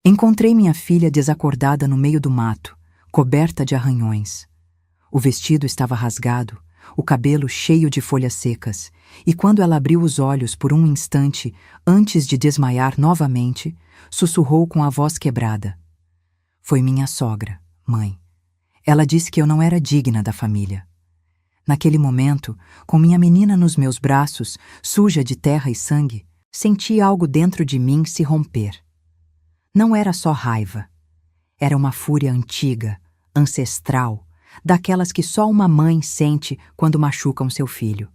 Encontrei minha filha desacordada no meio do mato, coberta de arranhões. O vestido estava rasgado, o cabelo cheio de folhas secas, e quando ela abriu os olhos por um instante, antes de desmaiar novamente, sussurrou com a voz quebrada. Foi minha sogra, mãe. Ela disse que eu não era digna da família. Naquele momento, com minha menina nos meus braços, suja de terra e sangue, senti algo dentro de mim se romper. Não era só raiva. Era uma fúria antiga, ancestral, daquelas que só uma mãe sente quando machucam seu filho.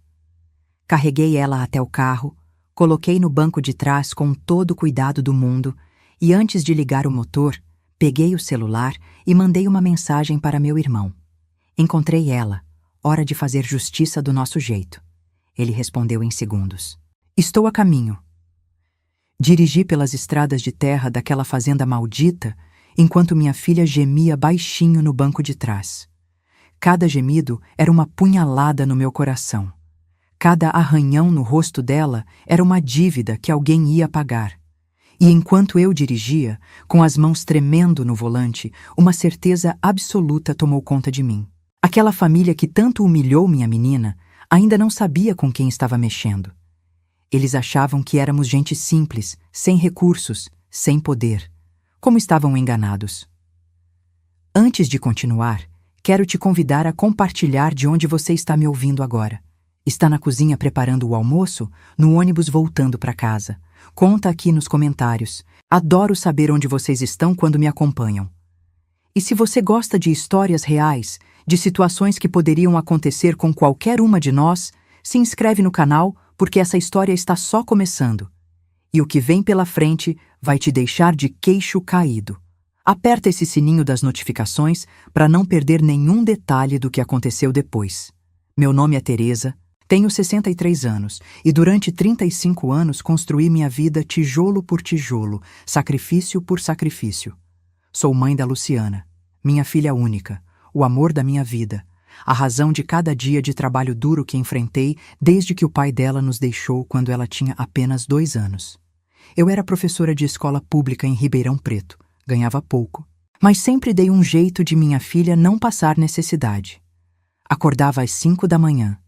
Carreguei ela até o carro, coloquei no banco de trás com todo o cuidado do mundo e, antes de ligar o motor, peguei o celular e mandei uma mensagem para meu irmão. Encontrei ela. Hora de fazer justiça do nosso jeito. Ele respondeu em segundos. Estou a caminho. Dirigi pelas estradas de terra daquela fazenda maldita, enquanto minha filha gemia baixinho no banco de trás. Cada gemido era uma punhalada no meu coração. Cada arranhão no rosto dela era uma dívida que alguém ia pagar. E enquanto eu dirigia, com as mãos tremendo no volante, uma certeza absoluta tomou conta de mim. Aquela família que tanto humilhou minha menina ainda não sabia com quem estava mexendo. Eles achavam que éramos gente simples, sem recursos, sem poder. Como estavam enganados. Antes de continuar, quero te convidar a compartilhar de onde você está me ouvindo agora. Está na cozinha preparando o almoço? No ônibus voltando para casa? Conta aqui nos comentários. Adoro saber onde vocês estão quando me acompanham. E se você gosta de histórias reais, de situações que poderiam acontecer com qualquer uma de nós, se inscreve no canal, porque essa história está só começando. E o que vem pela frente vai te deixar de queixo caído. Aperta esse sininho das notificações para não perder nenhum detalhe do que aconteceu depois. Meu nome é Teresa, tenho 63 anos e durante 35 anos construí minha vida tijolo por tijolo, sacrifício por sacrifício. Sou mãe da Luciana, minha filha única, o amor da minha vida, a razão de cada dia de trabalho duro que enfrentei desde que o pai dela nos deixou quando ela tinha apenas 2 anos. Eu era professora de escola pública em Ribeirão Preto, ganhava pouco, mas sempre dei um jeito de minha filha não passar necessidade. Acordava às 5 da manhã,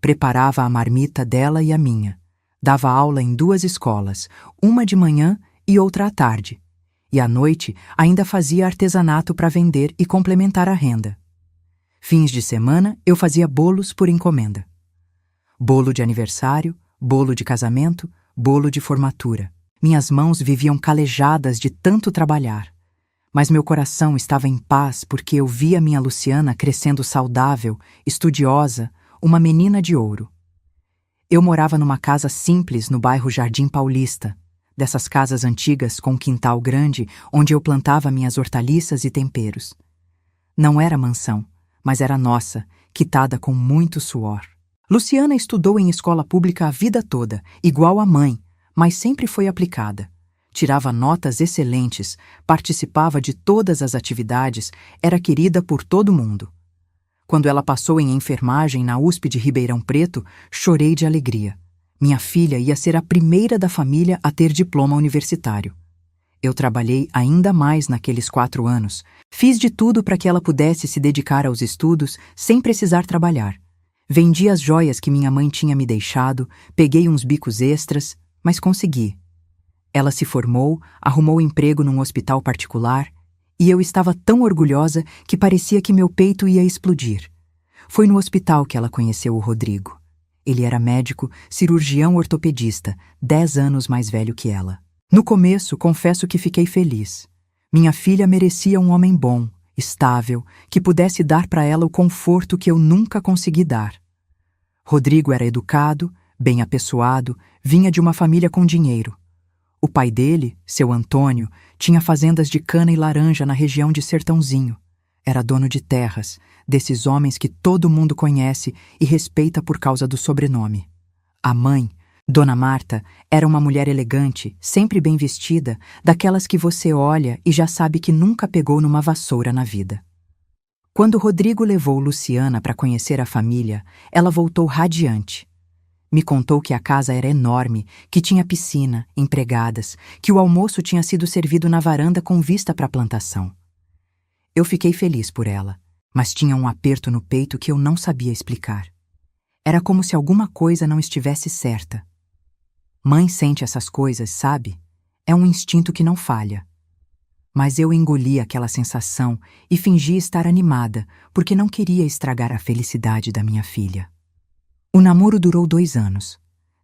preparava a marmita dela e a minha, dava aula em 2 escolas, uma de manhã e outra à tarde, e à noite ainda fazia artesanato para vender e complementar a renda. Fins de semana, eu fazia bolos por encomenda. Bolo de aniversário, bolo de casamento, bolo de formatura. Minhas mãos viviam calejadas de tanto trabalhar. Mas meu coração estava em paz porque eu via minha Luciana crescendo saudável, estudiosa, uma menina de ouro. Eu morava numa casa simples no bairro Jardim Paulista, dessas casas antigas com quintal grande onde eu plantava minhas hortaliças e temperos. Não era mansão, mas era nossa, quitada com muito suor. Luciana estudou em escola pública a vida toda, igual a mãe, mas sempre foi aplicada. Tirava notas excelentes, participava de todas as atividades, era querida por todo mundo. Quando ela passou em enfermagem na USP de Ribeirão Preto, chorei de alegria. Minha filha ia ser a primeira da família a ter diploma universitário. Eu trabalhei ainda mais naqueles 4 anos. Fiz de tudo para que ela pudesse se dedicar aos estudos sem precisar trabalhar. Vendi as joias que minha mãe tinha me deixado, peguei uns bicos extras, mas consegui. Ela se formou, arrumou emprego num hospital particular, e eu estava tão orgulhosa que parecia que meu peito ia explodir. Foi no hospital que ela conheceu o Rodrigo. Ele era médico, cirurgião ortopedista, 10 anos mais velho que ela. No começo, confesso que fiquei feliz. Minha filha merecia um homem bom, estável, que pudesse dar para ela o conforto que eu nunca consegui dar. Rodrigo era educado, bem apessoado, vinha de uma família com dinheiro. O pai dele, seu Antônio, tinha fazendas de cana e laranja na região de Sertãozinho. Era dono de terras, desses homens que todo mundo conhece e respeita por causa do sobrenome. A mãe, Dona Marta, era uma mulher elegante, sempre bem vestida, daquelas que você olha e já sabe que nunca pegou numa vassoura na vida. Quando Rodrigo levou Luciana para conhecer a família, ela voltou radiante. Me contou que a casa era enorme, que tinha piscina, empregadas, que o almoço tinha sido servido na varanda com vista para a plantação. Eu fiquei feliz por ela, mas tinha um aperto no peito que eu não sabia explicar. Era como se alguma coisa não estivesse certa. Mãe sente essas coisas, sabe? É um instinto que não falha. Mas eu engoli aquela sensação e fingi estar animada, porque não queria estragar a felicidade da minha filha. O namoro durou 2 anos.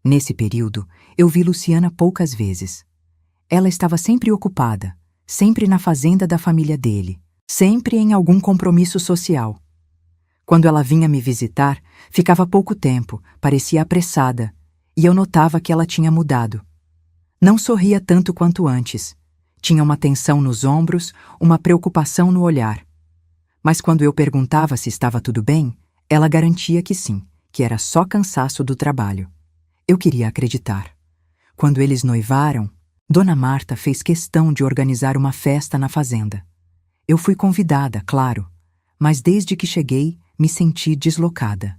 Nesse período, eu vi Luciana poucas vezes. Ela estava sempre ocupada, sempre na fazenda da família dele, sempre em algum compromisso social. Quando ela vinha me visitar, ficava pouco tempo, parecia apressada, e eu notava que ela tinha mudado. Não sorria tanto quanto antes. Tinha uma tensão nos ombros, uma preocupação no olhar. Mas quando eu perguntava se estava tudo bem, ela garantia que sim, que era só cansaço do trabalho. Eu queria acreditar. Quando eles noivaram, Dona Marta fez questão de organizar uma festa na fazenda. Eu fui convidada, claro, mas desde que cheguei, me senti deslocada.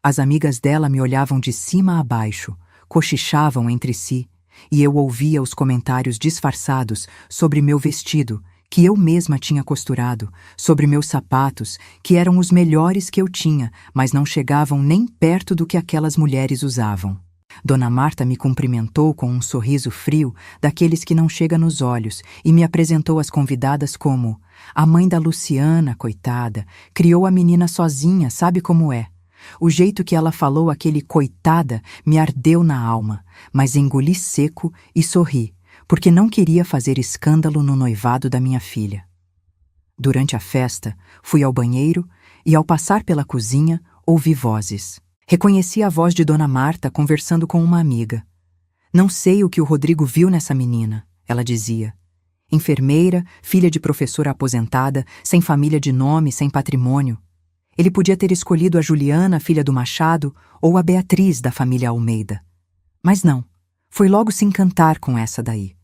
As amigas dela me olhavam de cima a baixo, cochichavam entre si, e eu ouvia os comentários disfarçados sobre meu vestido, que eu mesma tinha costurado, sobre meus sapatos, que eram os melhores que eu tinha, mas não chegavam nem perto do que aquelas mulheres usavam. Dona Marta me cumprimentou com um sorriso frio, daqueles que não chega nos olhos, e me apresentou às convidadas como: a mãe da Luciana, coitada, criou a menina sozinha, sabe como é? O jeito que ela falou aquele coitada me ardeu na alma, mas engoli seco e sorri, porque não queria fazer escândalo no noivado da minha filha. Durante a festa, fui ao banheiro e, ao passar pela cozinha, ouvi vozes. Reconheci a voz de Dona Marta conversando com uma amiga. Não sei o que o Rodrigo viu nessa menina, ela dizia. Enfermeira, filha de professora aposentada, sem família de nome, sem patrimônio. Ele podia ter escolhido a Juliana, filha do Machado, ou a Beatriz, da família Almeida. Mas não, foi logo se encantar com essa daí.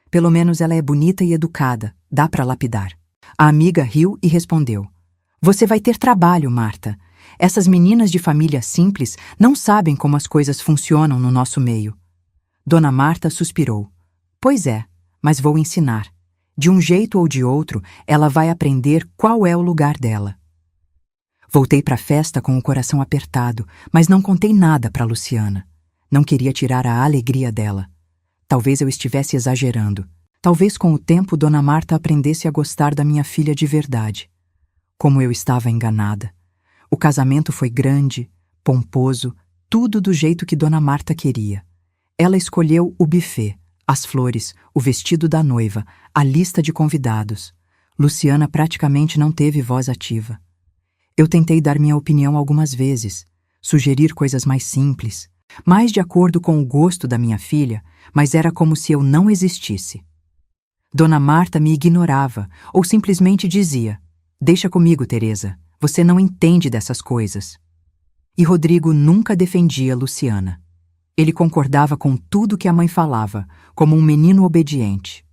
Pelo menos ela é bonita e educada, dá para lapidar. A amiga riu e respondeu: você vai ter trabalho, Marta. Essas meninas de família simples não sabem como as coisas funcionam no nosso meio. Dona Marta suspirou. Pois é, mas vou ensinar. De um jeito ou de outro, ela vai aprender qual é o lugar dela. Voltei para a festa com o coração apertado, mas não contei nada para Luciana. Não queria tirar a alegria dela. Talvez eu estivesse exagerando. Talvez com o tempo Dona Marta aprendesse a gostar da minha filha de verdade. Como eu estava enganada. O casamento foi grande, pomposo, tudo do jeito que Dona Marta queria. Ela escolheu o buffet, as flores, o vestido da noiva, a lista de convidados. Luciana praticamente não teve voz ativa. Eu tentei dar minha opinião algumas vezes, sugerir coisas mais simples, mais de acordo com o gosto da minha filha, mas era como se eu não existisse. Dona Marta me ignorava ou simplesmente dizia: deixa comigo, Teresa, você não entende dessas coisas. E Rodrigo nunca defendia Luciana. Ele concordava com tudo que a mãe falava, como um menino obediente.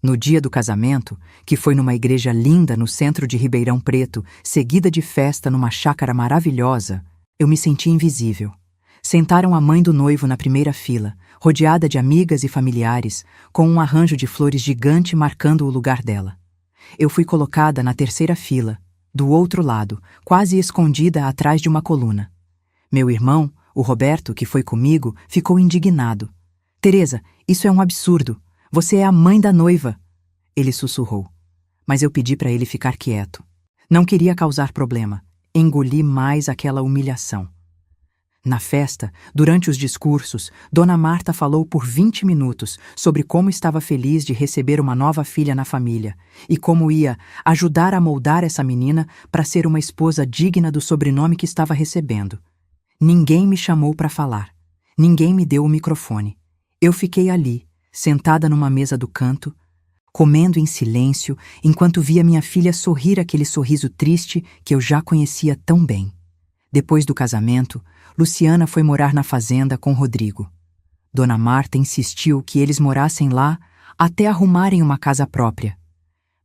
No dia do casamento, que foi numa igreja linda no centro de Ribeirão Preto, seguida de festa numa chácara maravilhosa, eu me senti invisível. Sentaram a mãe do noivo na primeira fila, rodeada de amigas e familiares, com um arranjo de flores gigante marcando o lugar dela. Eu fui colocada na terceira fila, do outro lado, quase escondida atrás de uma coluna. Meu irmão, o Roberto, que foi comigo, ficou indignado. Teresa, isso é um absurdo. Você é a mãe da noiva. Ele sussurrou. Mas eu pedi para ele ficar quieto. Não queria causar problema. Engoli mais aquela humilhação. Na festa, durante os discursos, Dona Marta falou por 20 minutos sobre como estava feliz de receber uma nova filha na família e como ia ajudar a moldar essa menina para ser uma esposa digna do sobrenome que estava recebendo. Ninguém me chamou para falar. Ninguém me deu o microfone. Eu fiquei ali, sentada numa mesa do canto, comendo em silêncio enquanto via minha filha sorrir aquele sorriso triste que eu já conhecia tão bem. Depois do casamento, Luciana foi morar na fazenda com Rodrigo. Dona Marta insistiu que eles morassem lá até arrumarem uma casa própria.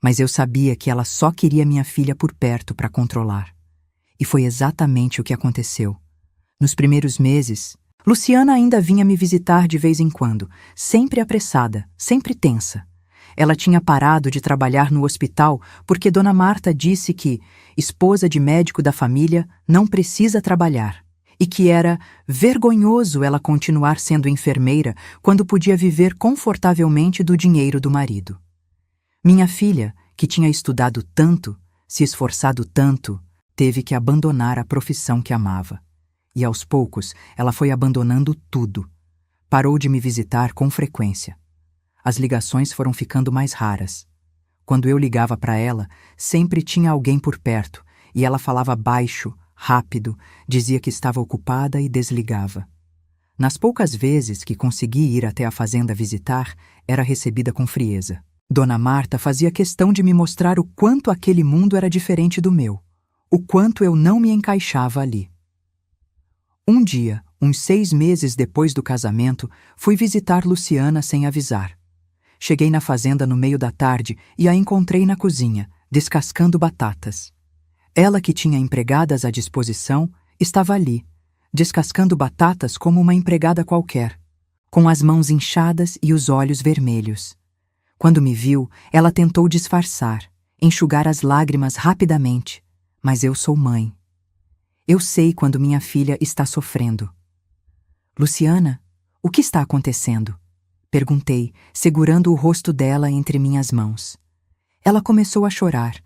Mas eu sabia que ela só queria minha filha por perto para controlar. E foi exatamente o que aconteceu. Nos primeiros meses, Luciana ainda vinha me visitar de vez em quando, sempre apressada, sempre tensa. Ela tinha parado de trabalhar no hospital porque Dona Marta disse que, esposa de médico da família, não precisa trabalhar, e que era vergonhoso ela continuar sendo enfermeira quando podia viver confortavelmente do dinheiro do marido. Minha filha, que tinha estudado tanto, se esforçado tanto, teve que abandonar a profissão que amava. E aos poucos ela foi abandonando tudo. Parou de me visitar com frequência. As ligações foram ficando mais raras. Quando eu ligava para ela, sempre tinha alguém por perto, e ela falava baixo, rápido, dizia que estava ocupada e desligava. Nas poucas vezes que consegui ir até a fazenda visitar, era recebida com frieza. Dona Marta fazia questão de me mostrar o quanto aquele mundo era diferente do meu, o quanto eu não me encaixava ali. Um dia, uns 6 meses depois do casamento, fui visitar Luciana sem avisar. Cheguei na fazenda no meio da tarde e a encontrei na cozinha, descascando batatas. Ela, que tinha empregadas à disposição, estava ali, descascando batatas como uma empregada qualquer, com as mãos inchadas e os olhos vermelhos. Quando me viu, ela tentou disfarçar, enxugar as lágrimas rapidamente, mas eu sou mãe. Eu sei quando minha filha está sofrendo. Luciana, o que está acontecendo? Perguntei, segurando o rosto dela entre minhas mãos. Ela começou a chorar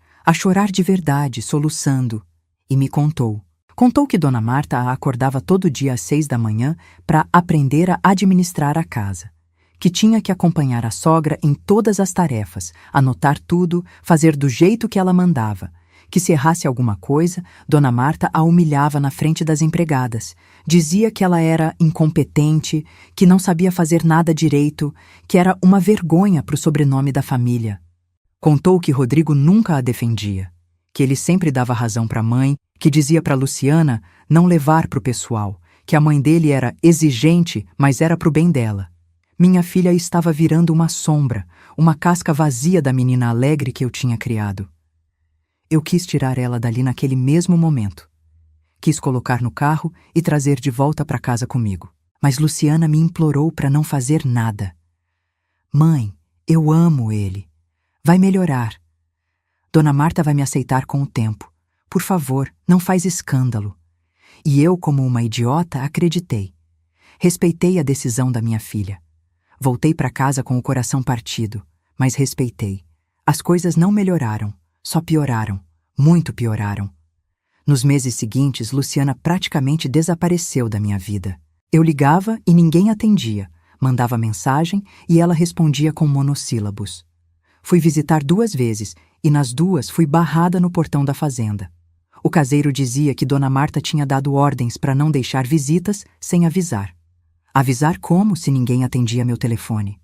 de verdade, soluçando, e me contou. Contou que Dona Marta a acordava todo dia às 6 da manhã para aprender a administrar a casa, que tinha que acompanhar a sogra em todas as tarefas, anotar tudo, fazer do jeito que ela mandava, que se errasse alguma coisa, Dona Marta a humilhava na frente das empregadas. Dizia que ela era incompetente, que não sabia fazer nada direito, que era uma vergonha para o sobrenome da família. Contou que Rodrigo nunca a defendia, que ele sempre dava razão para a mãe, que dizia para Luciana não levar para o pessoal, que a mãe dele era exigente, mas era para o bem dela. Minha filha estava virando uma sombra, uma casca vazia da menina alegre que eu tinha criado. Eu quis tirar ela dali naquele mesmo momento. Quis colocar no carro e trazer de volta para casa comigo. Mas Luciana me implorou para não fazer nada. Mãe, eu amo ele. Vai melhorar. Dona Marta vai me aceitar com o tempo. Por favor, não faz escândalo. E eu, como uma idiota, acreditei. Respeitei a decisão da minha filha. Voltei para casa com o coração partido, mas respeitei. As coisas não melhoraram. Só pioraram, muito pioraram. Nos meses seguintes, Luciana praticamente desapareceu da minha vida. Eu ligava e ninguém atendia, mandava mensagem e ela respondia com monossílabos. Fui visitar 2 vezes e nas 2 fui barrada no portão da fazenda. O caseiro dizia que Dona Marta tinha dado ordens para não deixar visitas sem avisar. Avisar como se ninguém atendia meu telefone?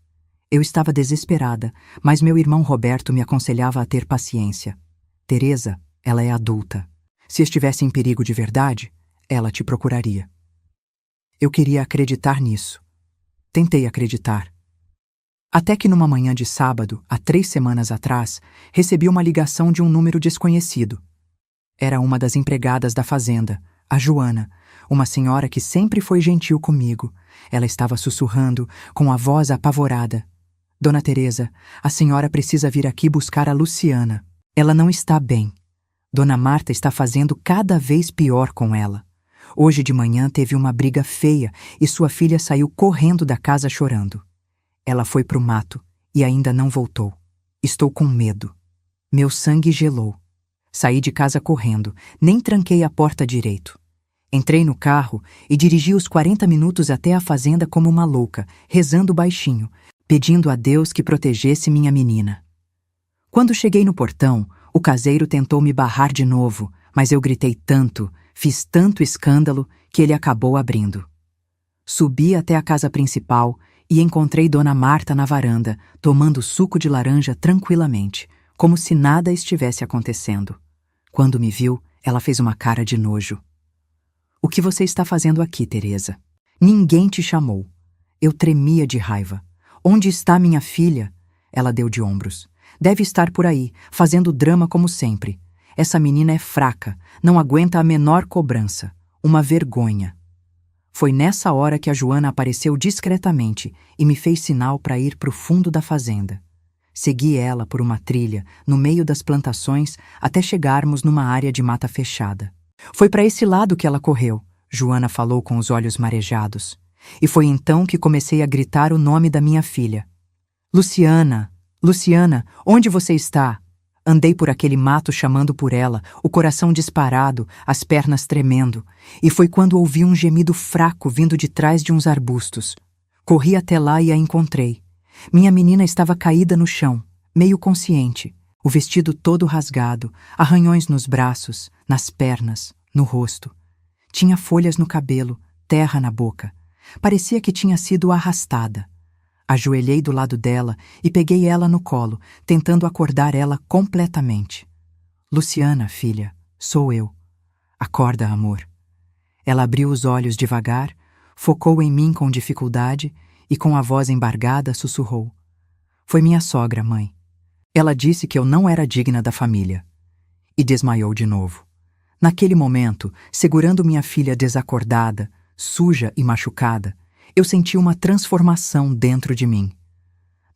Eu estava desesperada, mas meu irmão Roberto me aconselhava a ter paciência. Teresa, ela é adulta. Se estivesse em perigo de verdade, ela te procuraria. Eu queria acreditar nisso. Tentei acreditar. Até que numa manhã de sábado, há 3 semanas atrás, recebi uma ligação de um número desconhecido. Era uma das empregadas da fazenda, a Joana, uma senhora que sempre foi gentil comigo. Ela estava sussurrando, com a voz apavorada. Dona Teresa, a senhora precisa vir aqui buscar a Luciana. Ela não está bem. Dona Marta está fazendo cada vez pior com ela. Hoje de manhã teve uma briga feia e sua filha saiu correndo da casa chorando. Ela foi pro mato e ainda não voltou. Estou com medo. Meu sangue gelou. Saí de casa correndo, nem tranquei a porta direito. Entrei no carro e dirigi os 40 minutos até a fazenda como uma louca, rezando baixinho, pedindo a Deus que protegesse minha menina. Quando cheguei no portão, o caseiro tentou me barrar de novo, mas eu gritei tanto, fiz tanto escândalo, que ele acabou abrindo. Subi até a casa principal e encontrei Dona Marta na varanda, tomando suco de laranja tranquilamente, como se nada estivesse acontecendo. Quando me viu, ela fez uma cara de nojo. O que você está fazendo aqui, Teresa? Ninguém te chamou. Eu tremia de raiva. Onde está minha filha? Ela deu de ombros. Deve estar por aí, fazendo drama como sempre. Essa menina é fraca, não aguenta a menor cobrança. Uma vergonha. Foi nessa hora que a Joana apareceu discretamente e me fez sinal para ir para o fundo da fazenda. Segui ela por uma trilha, no meio das plantações, até chegarmos numa área de mata fechada. Foi para esse lado que ela correu, Joana falou com os olhos marejados. E foi então que comecei a gritar o nome da minha filha. Luciana, Luciana, onde você está? Andei por aquele mato chamando por ela, o coração disparado, as pernas tremendo, e foi quando ouvi um gemido fraco vindo de trás de uns arbustos. Corri até lá e a encontrei. Minha menina estava caída no chão, meio consciente, o vestido todo rasgado, arranhões nos braços, nas pernas, no rosto. Tinha folhas no cabelo, terra na boca. Parecia que tinha sido arrastada. Ajoelhei do lado dela e peguei ela no colo, tentando acordar ela completamente. Luciana, filha, sou eu. Acorda, amor. Ela abriu os olhos devagar, focou em mim com dificuldade e com a voz embargada sussurrou. Foi minha sogra, mãe. Ela disse que eu não era digna da família. E desmaiou de novo. Naquele momento, segurando minha filha desacordada, suja e machucada, eu senti uma transformação dentro de mim.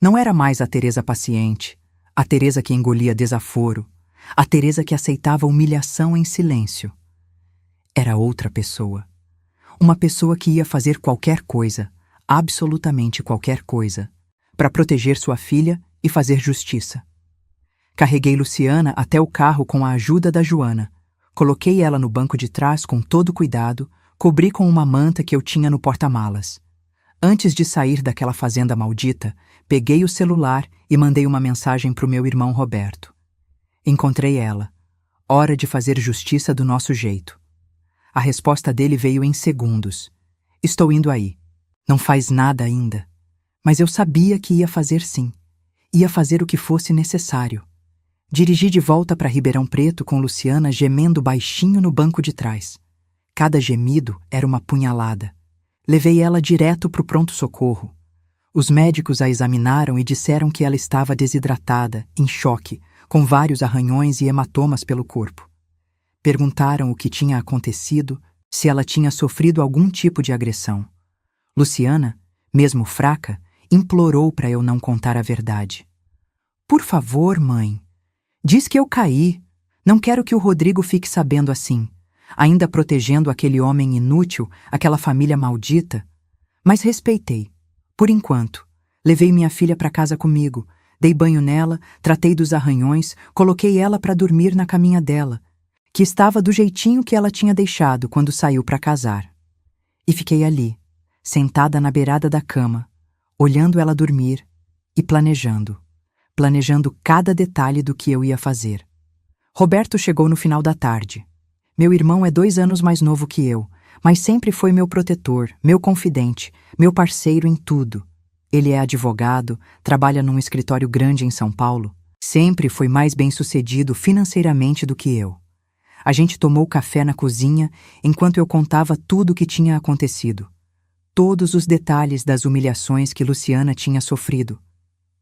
Não era mais a Teresa paciente, a Teresa que engolia desaforo, a Teresa que aceitava humilhação em silêncio. Era outra pessoa. Uma pessoa que ia fazer qualquer coisa, absolutamente qualquer coisa, para proteger sua filha e fazer justiça. Carreguei Luciana até o carro com a ajuda da Joana. Coloquei ela no banco de trás com todo cuidado, cobri com uma manta que eu tinha no porta-malas. Antes de sair daquela fazenda maldita, peguei o celular e mandei uma mensagem para o meu irmão Roberto. Encontrei ela. Hora de fazer justiça do nosso jeito. A resposta dele veio em segundos. Estou indo aí. Não faz nada ainda. Mas eu sabia que ia fazer sim. Ia fazer o que fosse necessário. Dirigi de volta para Ribeirão Preto com Luciana gemendo baixinho no banco de trás. Cada gemido era uma punhalada. Levei ela direto para o pronto-socorro. Os médicos a examinaram e disseram que ela estava desidratada, em choque, com vários arranhões e hematomas pelo corpo. Perguntaram o que tinha acontecido, se ela tinha sofrido algum tipo de agressão. Luciana, mesmo fraca, implorou para eu não contar a verdade. Por favor, mãe. Diz que eu caí. Não quero que o Rodrigo fique sabendo assim. Ainda protegendo aquele homem inútil, aquela família maldita. Mas respeitei. Por enquanto. Levei minha filha para casa comigo. Dei banho nela, tratei dos arranhões, coloquei ela para dormir na caminha dela, que estava do jeitinho que ela tinha deixado quando saiu para casar. E fiquei ali, sentada na beirada da cama, olhando ela dormir e planejando cada detalhe do que eu ia fazer. Roberto chegou no final da tarde. Meu irmão é 2 anos mais novo que eu, mas sempre foi meu protetor, meu confidente, meu parceiro em tudo. Ele é advogado, trabalha num escritório grande em São Paulo. Sempre foi mais bem-sucedido financeiramente do que eu. A gente tomou café na cozinha enquanto eu contava tudo o que tinha acontecido. Todos os detalhes das humilhações que Luciana tinha sofrido.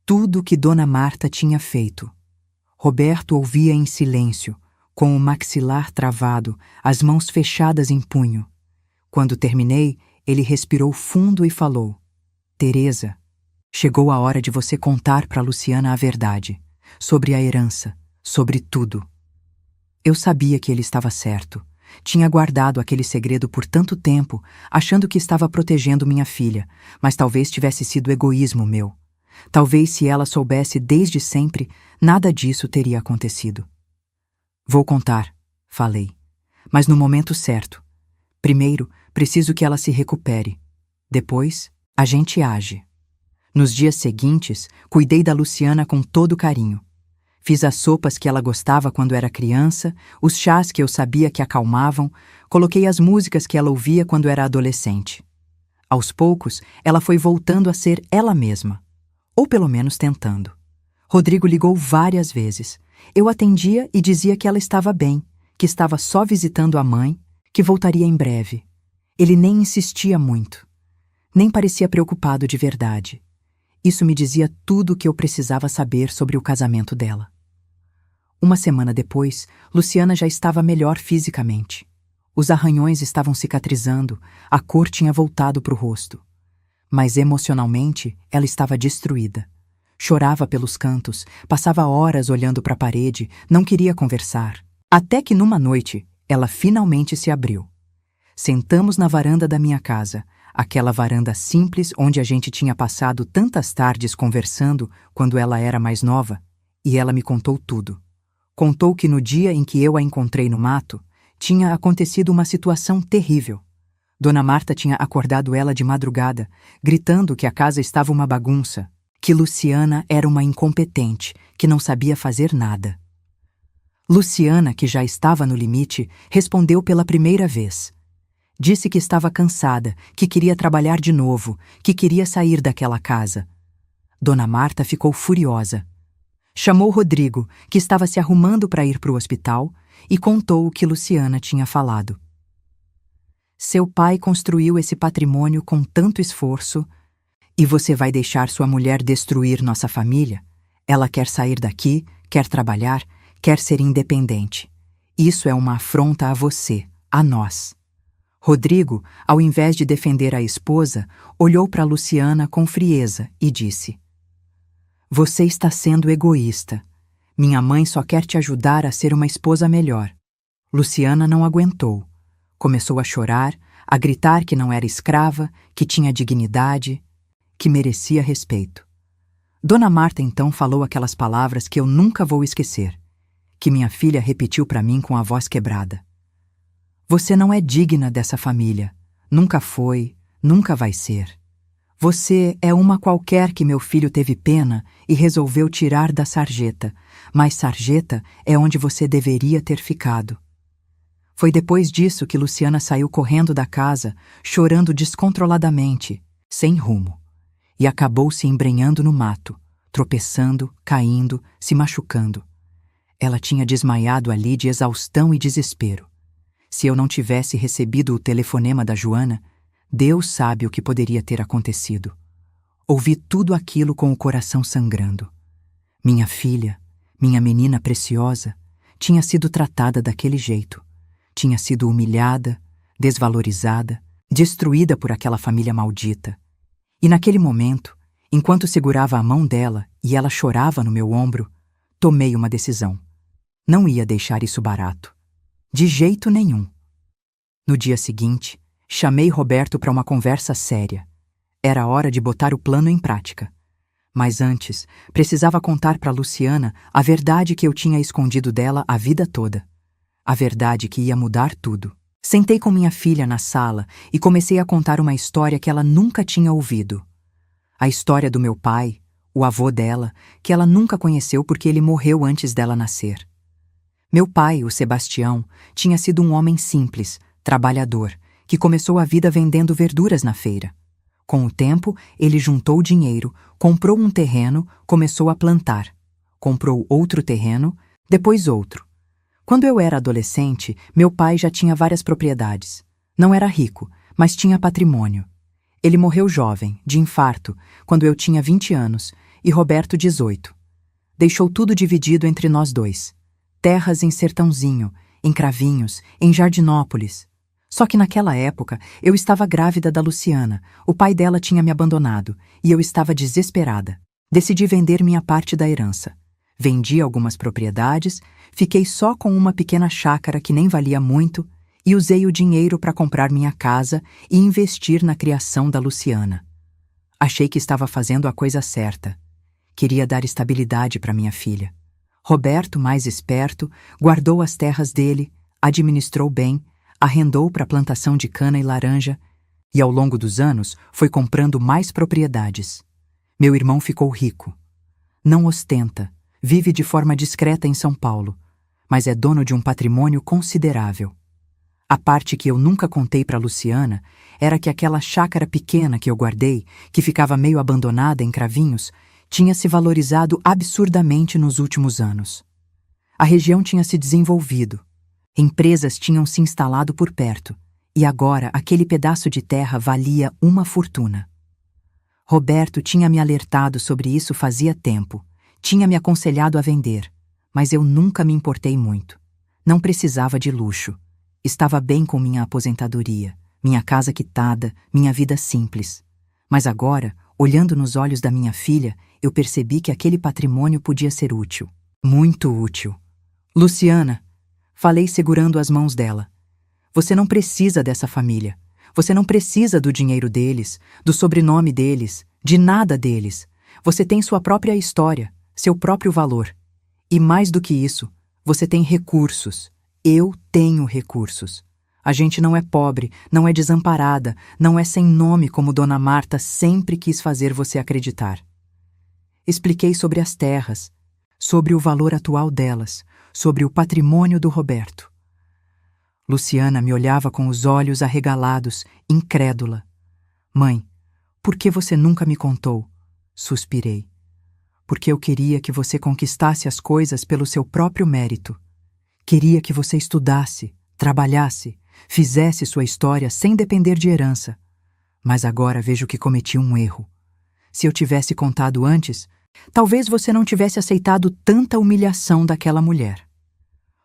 Tudo o que Dona Marta tinha feito. Roberto ouvia em silêncio, com o maxilar travado, as mãos fechadas em punho. Quando terminei, ele respirou fundo e falou: Teresa, chegou a hora de você contar para Luciana a verdade, sobre a herança, sobre tudo. Eu sabia que ele estava certo. Tinha guardado aquele segredo por tanto tempo, achando que estava protegendo minha filha, mas talvez tivesse sido egoísmo meu. Talvez se ela soubesse desde sempre, nada disso teria acontecido. Vou contar, falei, mas no momento certo. Primeiro, preciso que ela se recupere. Depois, a gente age. Nos dias seguintes, cuidei da Luciana com todo carinho. Fiz as sopas que ela gostava quando era criança, os chás que eu sabia que acalmavam, coloquei as músicas que ela ouvia quando era adolescente. Aos poucos, ela foi voltando a ser ela mesma. Ou pelo menos tentando. Rodrigo ligou várias vezes. Eu atendia e dizia que ela estava bem, que estava só visitando a mãe, que voltaria em breve. Ele nem insistia muito. Nem parecia preocupado de verdade. Isso me dizia tudo o que eu precisava saber sobre o casamento dela. Uma semana depois, Luciana já estava melhor fisicamente. Os arranhões estavam cicatrizando, a cor tinha voltado para o rosto. Mas emocionalmente, ela estava destruída. Chorava pelos cantos, passava horas olhando para a parede, não queria conversar. Até que numa noite, ela finalmente se abriu. Sentamos na varanda da minha casa, aquela varanda simples onde a gente tinha passado tantas tardes conversando quando ela era mais nova, e ela me contou tudo. Contou que no dia em que eu a encontrei no mato, tinha acontecido uma situação terrível. Dona Marta tinha acordado ela de madrugada, gritando que a casa estava uma bagunça, que Luciana era uma incompetente, que não sabia fazer nada. Luciana, que já estava no limite, respondeu pela primeira vez. Disse que estava cansada, que queria trabalhar de novo, que queria sair daquela casa. Dona Marta ficou furiosa. Chamou Rodrigo, que estava se arrumando para ir para o hospital, e contou o que Luciana tinha falado. Seu pai construiu esse patrimônio com tanto esforço, e você vai deixar sua mulher destruir nossa família? Ela quer sair daqui, quer trabalhar, quer ser independente. Isso é uma afronta a você, a nós. Rodrigo, ao invés de defender a esposa, olhou para Luciana com frieza e disse: Você está sendo egoísta. Minha mãe só quer te ajudar a ser uma esposa melhor. Luciana não aguentou. Começou a chorar, a gritar que não era escrava, que tinha dignidade, que merecia respeito. Dona Marta então falou aquelas palavras que eu nunca vou esquecer, que minha filha repetiu para mim com a voz quebrada. Você não é digna dessa família. Nunca foi, nunca vai ser. Você é uma qualquer que meu filho teve pena e resolveu tirar da sarjeta, mas sarjeta é onde você deveria ter ficado. Foi depois disso que Luciana saiu correndo da casa, chorando descontroladamente, sem rumo, e acabou se embrenhando no mato, tropeçando, caindo, se machucando. Ela tinha desmaiado ali de exaustão e desespero. Se eu não tivesse recebido o telefonema da Joana, Deus sabe o que poderia ter acontecido. Ouvi tudo aquilo com o coração sangrando. Minha filha, minha menina preciosa, tinha sido tratada daquele jeito. Tinha sido humilhada, desvalorizada, destruída por aquela família maldita. E naquele momento, enquanto segurava a mão dela e ela chorava no meu ombro, tomei uma decisão. Não ia deixar isso barato. De jeito nenhum. No dia seguinte, chamei Roberto para uma conversa séria. Era hora de botar o plano em prática. Mas antes, precisava contar para Luciana a verdade que eu tinha escondido dela a vida toda. A verdade que ia mudar tudo. Sentei com minha filha na sala e comecei a contar uma história que ela nunca tinha ouvido. A história do meu pai, o avô dela, que ela nunca conheceu porque ele morreu antes dela nascer. Meu pai, o Sebastião, tinha sido um homem simples, trabalhador, que começou a vida vendendo verduras na feira. Com o tempo, ele juntou dinheiro, comprou um terreno, começou a plantar. Comprou outro terreno, depois outro. Quando eu era adolescente, meu pai já tinha várias propriedades. Não era rico, mas tinha patrimônio. Ele morreu jovem, de infarto, quando eu tinha 20 anos, e Roberto 18. Deixou tudo dividido entre nós dois. Terras em Sertãozinho, em Cravinhos, em Jardinópolis. Só que naquela época eu estava grávida da Luciana, o pai dela tinha me abandonado e eu estava desesperada. Decidi vender minha parte da herança. Vendi algumas propriedades, fiquei só com uma pequena chácara que nem valia muito e usei o dinheiro para comprar minha casa e investir na criação da Luciana. Achei que estava fazendo a coisa certa. Queria dar estabilidade para minha filha. Roberto, mais esperto, guardou as terras dele, administrou bem, arrendou para plantação de cana e laranja e, ao longo dos anos, foi comprando mais propriedades. Meu irmão ficou rico. Não ostenta, vive de forma discreta em São Paulo, mas é dono de um patrimônio considerável. A parte que eu nunca contei para Luciana era que aquela chácara pequena que eu guardei, que ficava meio abandonada em Cravinhos, tinha se valorizado absurdamente nos últimos anos. A região tinha se desenvolvido. Empresas tinham se instalado por perto, e agora aquele pedaço de terra valia uma fortuna. Roberto tinha me alertado sobre isso fazia tempo, tinha me aconselhado a vender, mas eu nunca me importei muito. Não precisava de luxo. Estava bem com minha aposentadoria, minha casa quitada, minha vida simples. Mas agora, olhando nos olhos da minha filha, eu percebi que aquele patrimônio podia ser útil. Muito útil. Luciana, falei segurando as mãos dela. Você não precisa dessa família. Você não precisa do dinheiro deles, do sobrenome deles, de nada deles. Você tem sua própria história, seu próprio valor. E mais do que isso, você tem recursos. Eu tenho recursos. A gente não é pobre, não é desamparada, não é sem nome como Dona Marta sempre quis fazer você acreditar. Expliquei sobre as terras, sobre o valor atual delas, sobre o patrimônio do Roberto. Luciana me olhava com os olhos arregalados, incrédula. Mãe, por que você nunca me contou? Suspirei. Porque eu queria que você conquistasse as coisas pelo seu próprio mérito. Queria que você estudasse, trabalhasse, fizesse sua história sem depender de herança. Mas agora vejo que cometi um erro. Se eu tivesse contado antes, talvez você não tivesse aceitado tanta humilhação daquela mulher.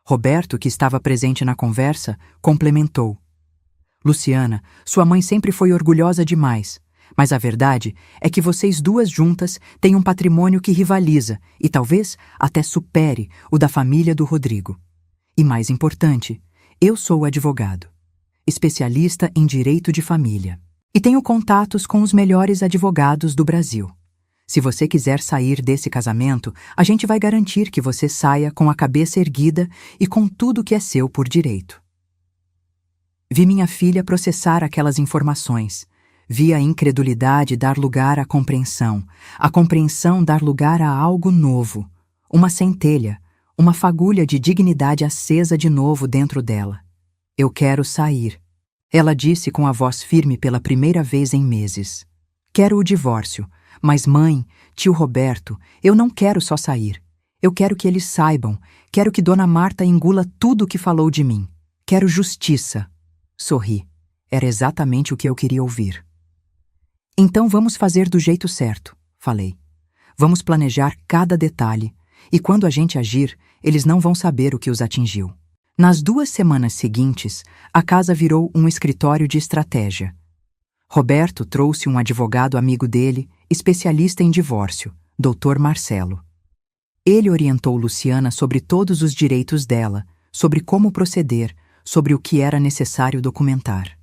Roberto, que estava presente na conversa, complementou. Luciana, sua mãe sempre foi orgulhosa demais, mas a verdade é que vocês duas juntas têm um patrimônio que rivaliza e talvez até supere o da família do Rodrigo. E mais importante, eu sou advogado, especialista em direito de família, e tenho contatos com os melhores advogados do Brasil. Se você quiser sair desse casamento, a gente vai garantir que você saia com a cabeça erguida e com tudo que é seu por direito. Vi minha filha processar aquelas informações. Vi a incredulidade dar lugar à compreensão, a compreensão dar lugar a algo novo, uma centelha, uma fagulha de dignidade acesa de novo dentro dela. Eu quero sair, ela disse com a voz firme pela primeira vez em meses. Quero o divórcio, mas mãe, tio Roberto, eu não quero só sair. Eu quero que eles saibam, quero que Dona Marta engula tudo o que falou de mim. Quero justiça. Sorri. Era exatamente o que eu queria ouvir. Então vamos fazer do jeito certo, falei. Vamos planejar cada detalhe, e quando a gente agir, eles não vão saber o que os atingiu. Nas 2 semanas seguintes, a casa virou um escritório de estratégia. Roberto trouxe um advogado amigo dele, especialista em divórcio, Dr. Marcelo. Ele orientou Luciana sobre todos os direitos dela, sobre como proceder, sobre o que era necessário documentar.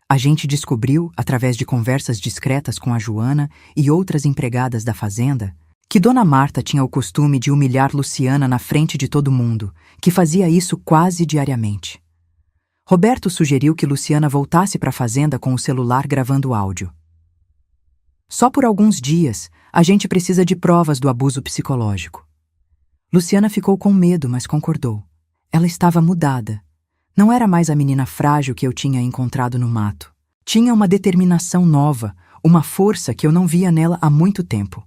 A gente descobriu, através de conversas discretas com a Joana e outras empregadas da fazenda, que Dona Marta tinha o costume de humilhar Luciana na frente de todo mundo, que fazia isso quase diariamente. Roberto sugeriu que Luciana voltasse para a fazenda com o celular gravando áudio. Só por alguns dias, a gente precisa de provas do abuso psicológico. Luciana ficou com medo, mas concordou. Ela estava mudada. Não era mais a menina frágil que eu tinha encontrado no mato. Tinha uma determinação nova, uma força que eu não via nela há muito tempo.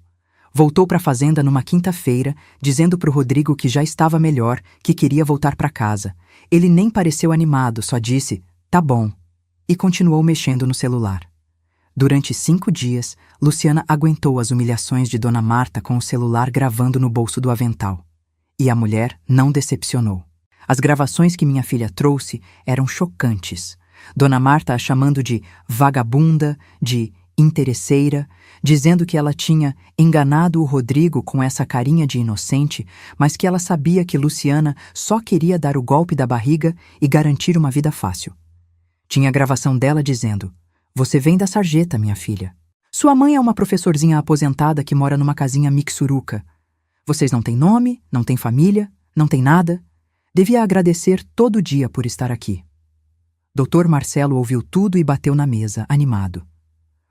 Voltou para a fazenda numa quinta-feira, dizendo para o Rodrigo que já estava melhor, que queria voltar para casa. Ele nem pareceu animado, só disse, tá bom, e continuou mexendo no celular. Durante 5 dias, Luciana aguentou as humilhações de Dona Marta com o celular gravando no bolso do avental. E a mulher não decepcionou. As gravações que minha filha trouxe eram chocantes. Dona Marta a chamando de vagabunda, de interesseira, dizendo que ela tinha enganado o Rodrigo com essa carinha de inocente, mas que ela sabia que Luciana só queria dar o golpe da barriga e garantir uma vida fácil. Tinha a gravação dela dizendo, você vem da sarjeta, minha filha. Sua mãe é uma professorzinha aposentada que mora numa casinha mixuruca. Vocês não têm nome, não têm família, não têm nada. Devia agradecer todo dia por estar aqui. Dr. Marcelo ouviu tudo e bateu na mesa, animado.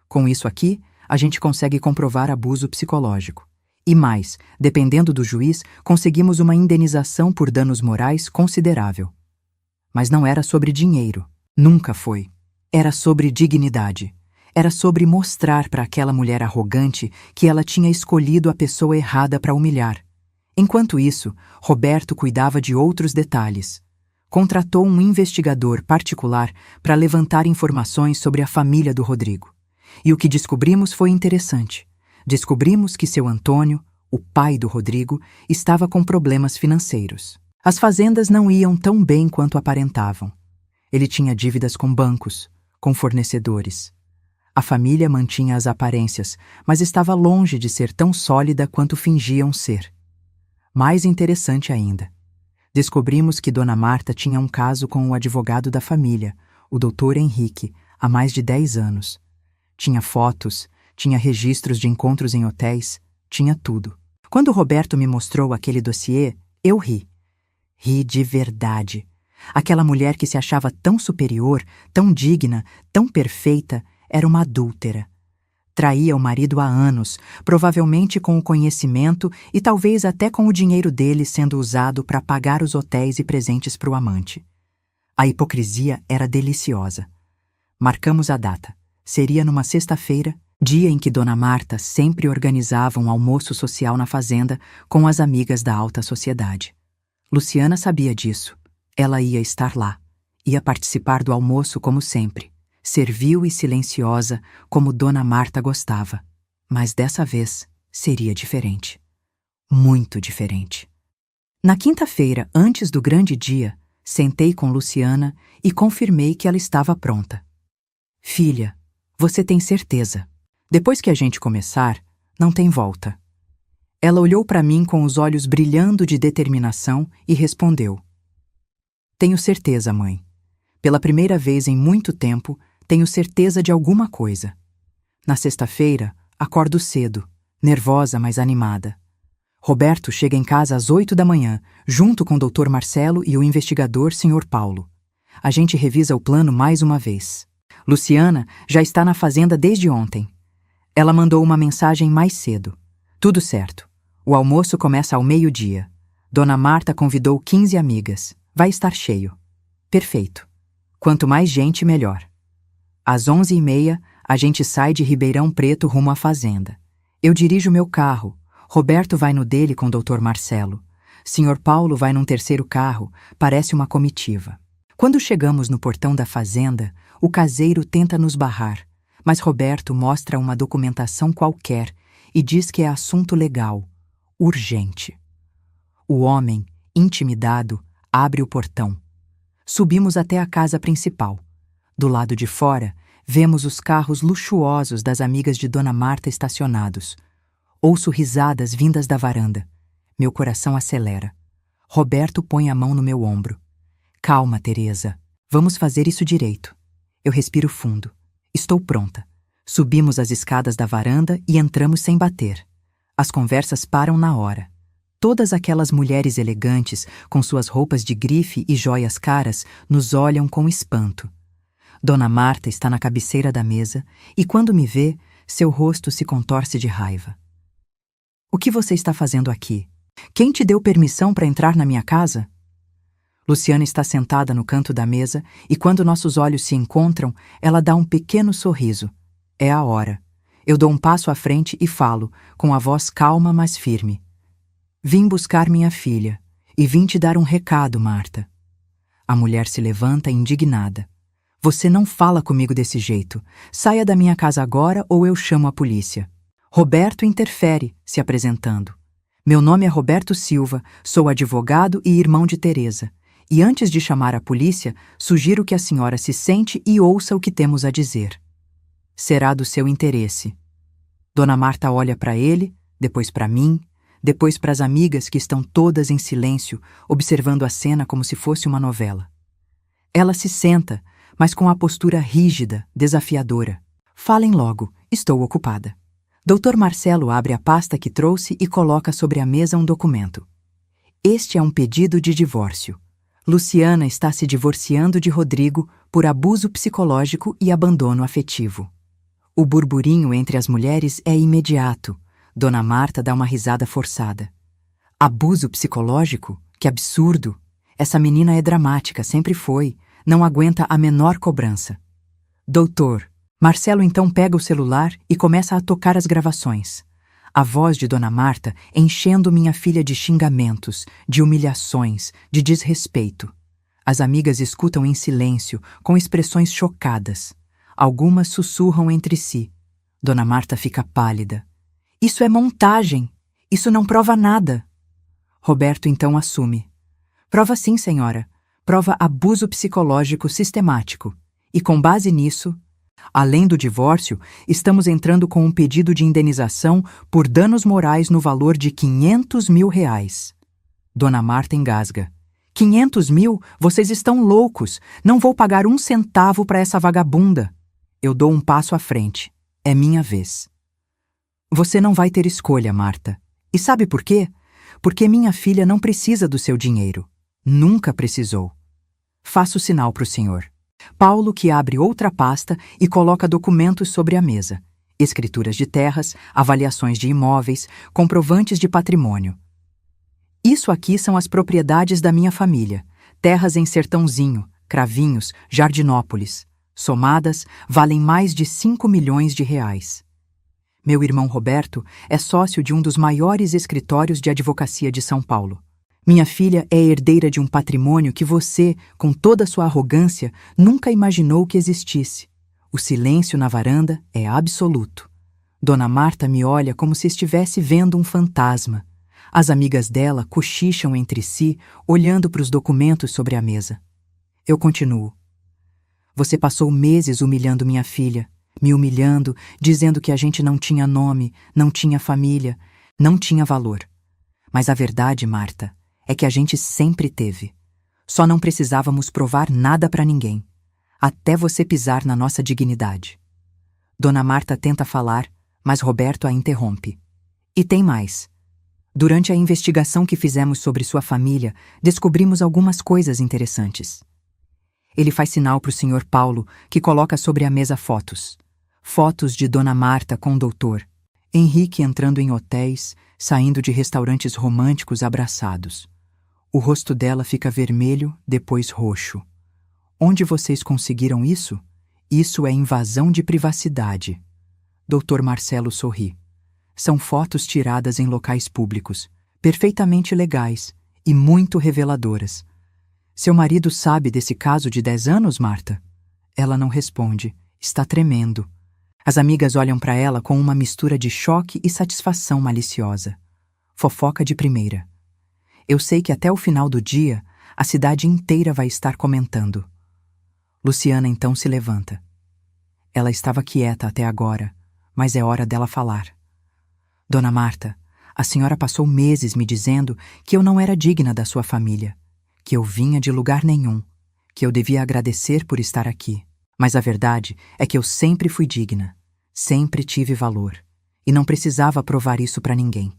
Com isso aqui, a gente consegue comprovar abuso psicológico. E mais, dependendo do juiz, conseguimos uma indenização por danos morais considerável. Mas não era sobre dinheiro. Nunca foi. Era sobre dignidade. Era sobre mostrar para aquela mulher arrogante que ela tinha escolhido a pessoa errada para humilhar. Enquanto isso, Roberto cuidava de outros detalhes. Contratou um investigador particular para levantar informações sobre a família do Rodrigo. E o que descobrimos foi interessante. Descobrimos que seu Antônio, o pai do Rodrigo, estava com problemas financeiros. As fazendas não iam tão bem quanto aparentavam. Ele tinha dívidas com bancos, com fornecedores. A família mantinha as aparências, mas estava longe de ser tão sólida quanto fingiam ser. Mais interessante ainda, descobrimos que Dona Marta tinha um caso com o advogado da família, o Dr. Henrique, há mais de 10 anos. Tinha fotos, tinha registros de encontros em hotéis, tinha tudo. Quando Roberto me mostrou aquele dossiê, eu ri. Ri de verdade. Aquela mulher que se achava tão superior, tão digna, tão perfeita, era uma adúltera. Traía o marido há anos, provavelmente com o conhecimento e talvez até com o dinheiro dele sendo usado para pagar os hotéis e presentes para o amante. A hipocrisia era deliciosa. Marcamos a data. Seria numa sexta-feira, dia em que Dona Marta sempre organizava um almoço social na fazenda com as amigas da alta sociedade. Luciana sabia disso. Ela ia estar lá. Ia participar do almoço como sempre. Servil e silenciosa, como Dona Marta gostava. Mas dessa vez seria diferente. Muito diferente. Na quinta-feira, antes do grande dia, sentei com Luciana e confirmei que ela estava pronta. Filha, você tem certeza? Depois que a gente começar, não tem volta. Ela olhou para mim com os olhos brilhando de determinação e respondeu. Tenho certeza, mãe. Pela primeira vez em muito tempo, tenho certeza de alguma coisa. Na sexta-feira, acordo cedo, nervosa, mas animada. Roberto chega em casa às 8 da manhã, junto com o Dr. Marcelo e o investigador Sr. Paulo. A gente revisa o plano mais uma vez. Luciana já está na fazenda desde ontem. Ela mandou uma mensagem mais cedo. Tudo certo. O almoço começa ao meio-dia. Dona Marta convidou 15 amigas. Vai estar cheio. Perfeito. Quanto mais gente, melhor. Às 11h30, a gente sai de Ribeirão Preto rumo à fazenda. Eu dirijo meu carro. Roberto vai no dele com o Dr. Marcelo. Sr. Paulo vai num terceiro carro, parece uma comitiva. Quando chegamos no portão da fazenda, o caseiro tenta nos barrar, mas Roberto mostra uma documentação qualquer e diz que é assunto legal, urgente. O homem, intimidado, abre o portão. Subimos até a casa principal. Do lado de fora, vemos os carros luxuosos das amigas de Dona Marta estacionados. Ouço risadas vindas da varanda. Meu coração acelera. Roberto põe a mão no meu ombro. Calma, Teresa. Vamos fazer isso direito. Eu respiro fundo. Estou pronta. Subimos as escadas da varanda e entramos sem bater. As conversas param na hora. Todas aquelas mulheres elegantes, com suas roupas de grife e joias caras, nos olham com espanto. Dona Marta está na cabeceira da mesa e, quando me vê, seu rosto se contorce de raiva. O que você está fazendo aqui? Quem te deu permissão para entrar na minha casa? Luciana está sentada no canto da mesa e, quando nossos olhos se encontram, ela dá um pequeno sorriso. É a hora. Eu dou um passo à frente e falo, com a voz calma, mas firme. Vim buscar minha filha e vim te dar um recado, Marta. A mulher se levanta indignada. Você não fala comigo desse jeito. Saia da minha casa agora ou eu chamo a polícia. Roberto interfere, se apresentando. Meu nome é Roberto Silva, sou advogado e irmão de Teresa. E antes de chamar a polícia, sugiro que a senhora se sente e ouça o que temos a dizer. Será do seu interesse. Dona Marta olha para ele, depois para mim, depois para as amigas que estão todas em silêncio, observando a cena como se fosse uma novela. Ela se senta, mas com a postura rígida, desafiadora. Falem logo, estou ocupada. Dr. Marcelo abre a pasta que trouxe e coloca sobre a mesa um documento. Este é um pedido de divórcio. Luciana está se divorciando de Rodrigo por abuso psicológico e abandono afetivo. O burburinho entre as mulheres é imediato. Dona Marta dá uma risada forçada. Abuso psicológico? Que absurdo! Essa menina é dramática, sempre foi. Não aguenta a menor cobrança. Doutor, Marcelo então pega o celular e começa a tocar as gravações. A voz de Dona Marta enchendo minha filha de xingamentos, de humilhações, de desrespeito. As amigas escutam em silêncio, com expressões chocadas. Algumas sussurram entre si. Dona Marta fica pálida. Isso é montagem. Isso não prova nada. Roberto então assume. Prova sim, senhora. prova abuso psicológico sistemático. E com base nisso, além do divórcio, estamos entrando com um pedido de indenização por danos morais no valor de R$500 mil. Dona Marta engasga. 500 mil? Vocês estão loucos! Não vou pagar um centavo para essa vagabunda. Eu dou um passo à frente. É minha vez. Você não vai ter escolha, Marta. E sabe por quê? Porque minha filha não precisa do seu dinheiro. Nunca precisou. Faço sinal para o senhor. Paulo que abre outra pasta e coloca documentos sobre a mesa. Escrituras de terras, avaliações de imóveis, comprovantes de patrimônio. Isso aqui são as propriedades da minha família. Terras em Sertãozinho, Cravinhos, Jardinópolis. Somadas, valem mais de R$5 milhões. Meu irmão Roberto é sócio de um dos maiores escritórios de advocacia de São Paulo. Minha filha é herdeira de um patrimônio que você, com toda a sua arrogância, nunca imaginou que existisse. O silêncio na varanda é absoluto. Dona Marta me olha como se estivesse vendo um fantasma. As amigas dela cochicham entre si, olhando para os documentos sobre a mesa. Eu continuo. Você passou meses humilhando minha filha, me humilhando, dizendo que a gente não tinha nome, não tinha família, não tinha valor. Mas a verdade, Marta, é que a gente sempre teve. Só não precisávamos provar nada para ninguém, até você pisar na nossa dignidade. Dona Marta tenta falar, mas Roberto a interrompe. E tem mais. Durante a investigação que fizemos sobre sua família, descobrimos algumas coisas interessantes. Ele faz sinal para o Sr. Paulo, que coloca sobre a mesa fotos. Fotos de Dona Marta com o doutor. Henrique entrando em hotéis, saindo de restaurantes românticos abraçados. O rosto dela fica vermelho, depois roxo. Onde vocês conseguiram isso? Isso é invasão de privacidade. Dr. Marcelo sorri. São fotos tiradas em locais públicos, perfeitamente legais e muito reveladoras. Seu marido sabe desse caso de 10 anos, Marta? Ela não responde. Está tremendo. As amigas olham para ela com uma mistura de choque e satisfação maliciosa. Fofoca de primeira. Eu sei que até o final do dia, a cidade inteira vai estar comentando. Luciana então se levanta. Ela estava quieta até agora, mas é hora dela falar. Dona Marta, a senhora passou meses me dizendo que eu não era digna da sua família, que eu vinha de lugar nenhum, que eu devia agradecer por estar aqui. Mas a verdade é que eu sempre fui digna, sempre tive valor, e não precisava provar isso para ninguém.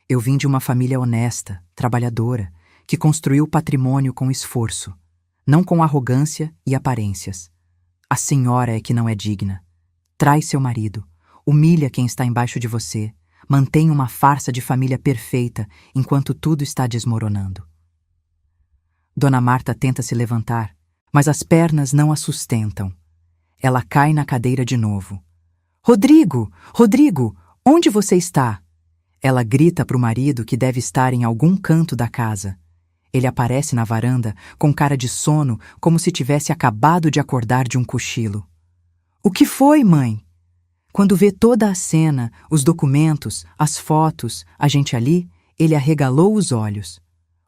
Eu vim de uma família honesta, trabalhadora, que construiu patrimônio com esforço, não com arrogância e aparências. A senhora é que não é digna. Trai seu marido, humilha quem está embaixo de você, mantém uma farsa de família perfeita enquanto tudo está desmoronando. Dona Marta tenta se levantar, mas as pernas não a sustentam. Ela cai na cadeira de novo. Rodrigo! Rodrigo! Onde você está? Ela grita para o marido que deve estar em algum canto da casa. Ele aparece na varanda com cara de sono, como se tivesse acabado de acordar de um cochilo. O que foi, mãe? Quando vê toda a cena, os documentos, as fotos, a gente ali, ele arregalou os olhos.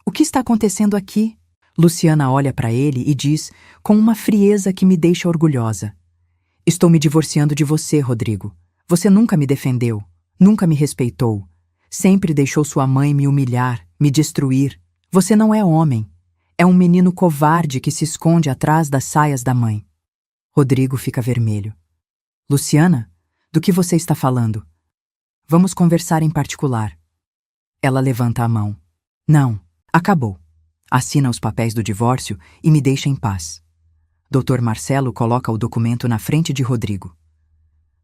O que está acontecendo aqui? Luciana olha para ele e diz, com uma frieza que me deixa orgulhosa. Estou me divorciando de você, Rodrigo. Você nunca me defendeu, nunca me respeitou. Sempre deixou sua mãe me humilhar, me destruir. Você não é homem. É um menino covarde que se esconde atrás das saias da mãe. Rodrigo fica vermelho. Luciana, do que você está falando? Vamos conversar em particular. Ela levanta a mão. Não, acabou. Assina os papéis do divórcio e me deixa em paz. Dr. Marcelo coloca o documento na frente de Rodrigo.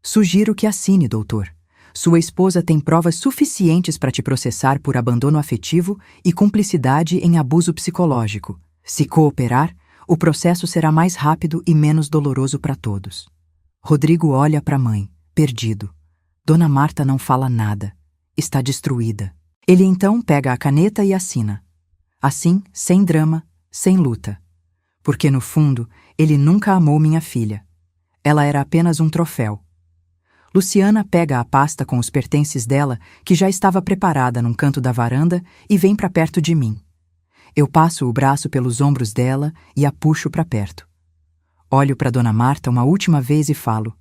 Sugiro que assine, doutor. Sua esposa tem provas suficientes para te processar por abandono afetivo e cumplicidade em abuso psicológico. Se cooperar, o processo será mais rápido e menos doloroso para todos. Rodrigo olha para a mãe, perdido. Dona Marta não fala nada. Está destruída. Ele então pega a caneta e assina. Assim, sem drama, sem luta. Porque, no fundo, ele nunca amou minha filha. Ela era apenas um troféu. Luciana pega a pasta com os pertences dela, que já estava preparada num canto da varanda, e vem para perto de mim. Eu passo o braço pelos ombros dela e a puxo para perto. Olho para Dona Marta uma última vez e falo: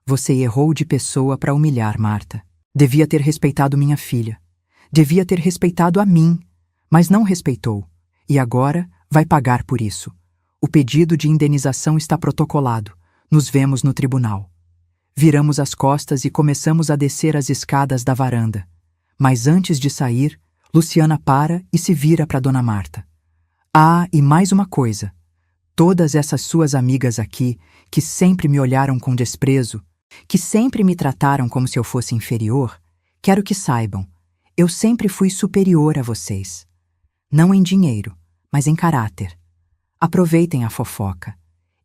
Você errou de pessoa para humilhar, Marta. Devia ter respeitado minha filha. Devia ter respeitado a mim, mas não respeitou. E agora vai pagar por isso. O pedido de indenização está protocolado. Nos vemos no tribunal. Viramos as costas e começamos a descer as escadas da varanda. Mas antes de sair, Luciana para e se vira para Dona Marta. Ah, e mais uma coisa. Todas essas suas amigas aqui, que sempre me olharam com desprezo, que sempre me trataram como se eu fosse inferior, quero que saibam, eu sempre fui superior a vocês. Não em dinheiro, mas em caráter. Aproveitem a fofoca.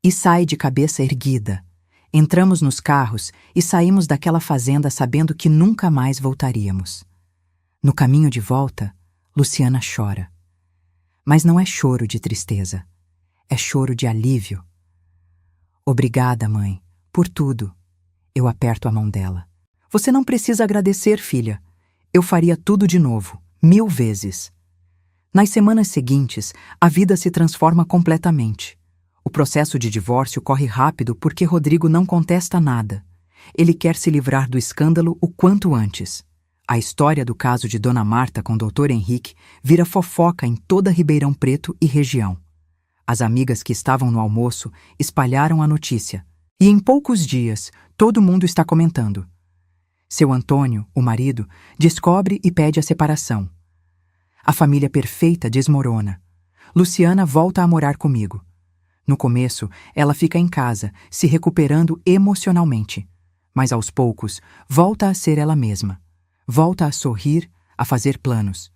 E sai de cabeça erguida. Entramos nos carros e saímos daquela fazenda sabendo que nunca mais voltaríamos. No caminho de volta, Luciana chora. Mas não é choro de tristeza. É choro de alívio. Obrigada, mãe, por tudo. Eu aperto a mão dela. Você não precisa agradecer, filha. Eu faria tudo de novo, 1000 vezes. Nas semanas seguintes, a vida se transforma completamente. O processo de divórcio corre rápido porque Rodrigo não contesta nada. Ele quer se livrar do escândalo o quanto antes. A história do caso de Dona Marta com Dr. Henrique vira fofoca em toda Ribeirão Preto e região. As amigas que estavam no almoço espalharam a notícia. E em poucos dias, todo mundo está comentando. Seu Antônio, o marido, descobre e pede a separação. A família perfeita desmorona. Luciana volta a morar comigo. No começo, ela fica em casa, se recuperando emocionalmente. Mas aos poucos, volta a ser ela mesma. Volta a sorrir, a fazer planos.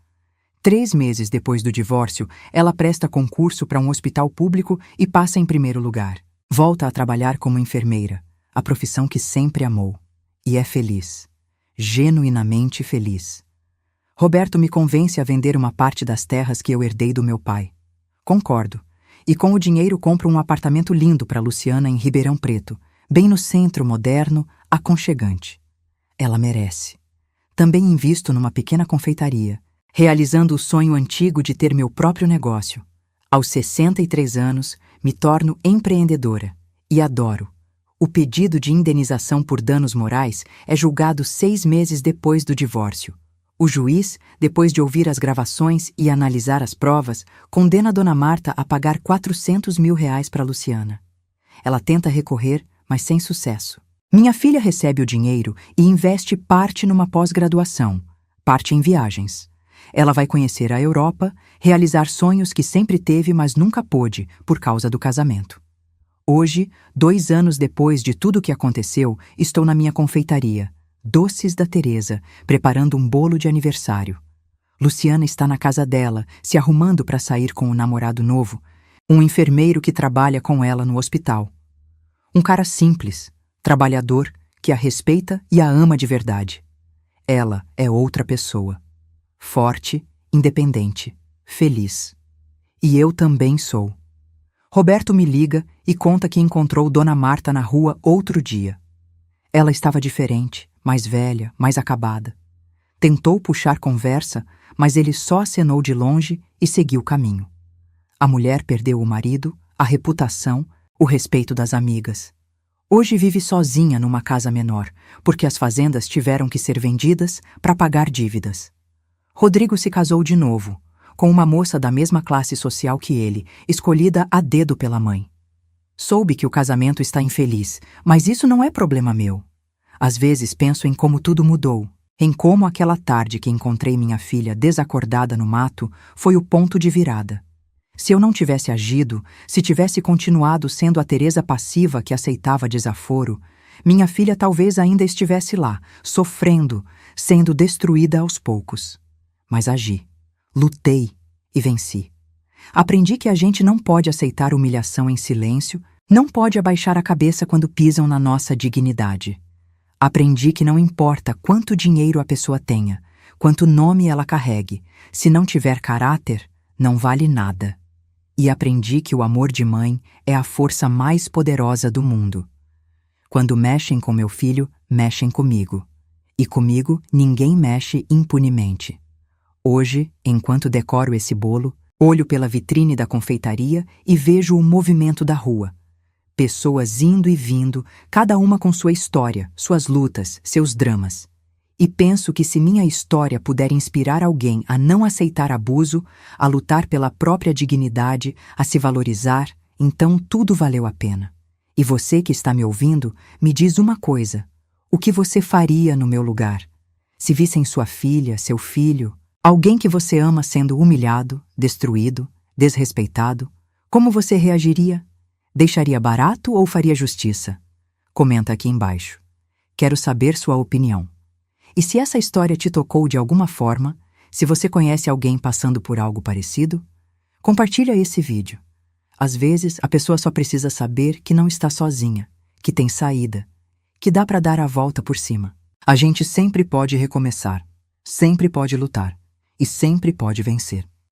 3 meses depois do divórcio, ela presta concurso para um hospital público e passa em primeiro lugar. Volta a trabalhar como enfermeira, a profissão que sempre amou. E é feliz. Genuinamente feliz. Roberto me convence a vender uma parte das terras que eu herdei do meu pai. Concordo. E com o dinheiro compro um apartamento lindo para Luciana em Ribeirão Preto, bem no centro moderno, aconchegante. Ela merece. Também invisto numa pequena confeitaria, realizando o sonho antigo de ter meu próprio negócio. Aos 63 anos, me torno empreendedora e adoro. O pedido de indenização por danos morais é julgado 6 meses depois do divórcio. O juiz, depois de ouvir as gravações e analisar as provas, condena Dona Marta a pagar 400 mil reais para Luciana. Ela tenta recorrer, mas sem sucesso. Minha filha recebe o dinheiro e investe parte numa pós-graduação, parte em viagens. Ela vai conhecer a Europa, realizar sonhos que sempre teve, mas nunca pôde, por causa do casamento. Hoje, 2 anos depois de tudo o que aconteceu, estou na minha confeitaria, Doces da Teresa, preparando um bolo de aniversário. Luciana está na casa dela, se arrumando para sair com o namorado novo, um enfermeiro que trabalha com ela no hospital. Um cara simples, trabalhador, que a respeita e a ama de verdade. Ela é outra pessoa. Forte, independente, feliz. E eu também sou. Roberto me liga e conta que encontrou Dona Marta na rua outro dia. Ela estava diferente, mais velha, mais acabada. Tentou puxar conversa, mas ele só acenou de longe e seguiu o caminho. A mulher perdeu o marido, a reputação, o respeito das amigas. Hoje vive sozinha numa casa menor, porque as fazendas tiveram que ser vendidas para pagar dívidas. Rodrigo se casou de novo, com uma moça da mesma classe social que ele, escolhida a dedo pela mãe. Soube que o casamento está infeliz, mas isso não é problema meu. Às vezes penso em como tudo mudou, em como aquela tarde que encontrei minha filha desacordada no mato foi o ponto de virada. Se eu não tivesse agido, se tivesse continuado sendo a Teresa passiva que aceitava desaforo, minha filha talvez ainda estivesse lá, sofrendo, sendo destruída aos poucos. Mas agi, lutei e venci. Aprendi que a gente não pode aceitar humilhação em silêncio, não pode abaixar a cabeça quando pisam na nossa dignidade. Aprendi que não importa quanto dinheiro a pessoa tenha, quanto nome ela carregue, se não tiver caráter, não vale nada. E aprendi que o amor de mãe é a força mais poderosa do mundo. Quando mexem com meu filho, mexem comigo. E comigo ninguém mexe impunemente. Hoje, enquanto decoro esse bolo, Olho pela vitrine da confeitaria e vejo o movimento da rua. Pessoas indo e vindo, cada uma com sua história, suas lutas, seus dramas. E penso que se minha história puder inspirar alguém a não aceitar abuso, a lutar pela própria dignidade, a se valorizar, então tudo valeu a pena. E você que está me ouvindo, me diz uma coisa: o que você faria no meu lugar? Se vissem sua filha, seu filho, alguém que você ama sendo humilhado, destruído, desrespeitado, como você reagiria? Deixaria barato ou faria justiça? Comenta aqui embaixo. Quero saber sua opinião. E se essa história te tocou de alguma forma, se você conhece alguém passando por algo parecido, compartilha esse vídeo. Às vezes, a pessoa só precisa saber que não está sozinha, que tem saída, que dá para dar a volta por cima. A gente sempre pode recomeçar, sempre pode lutar e sempre pode vencer.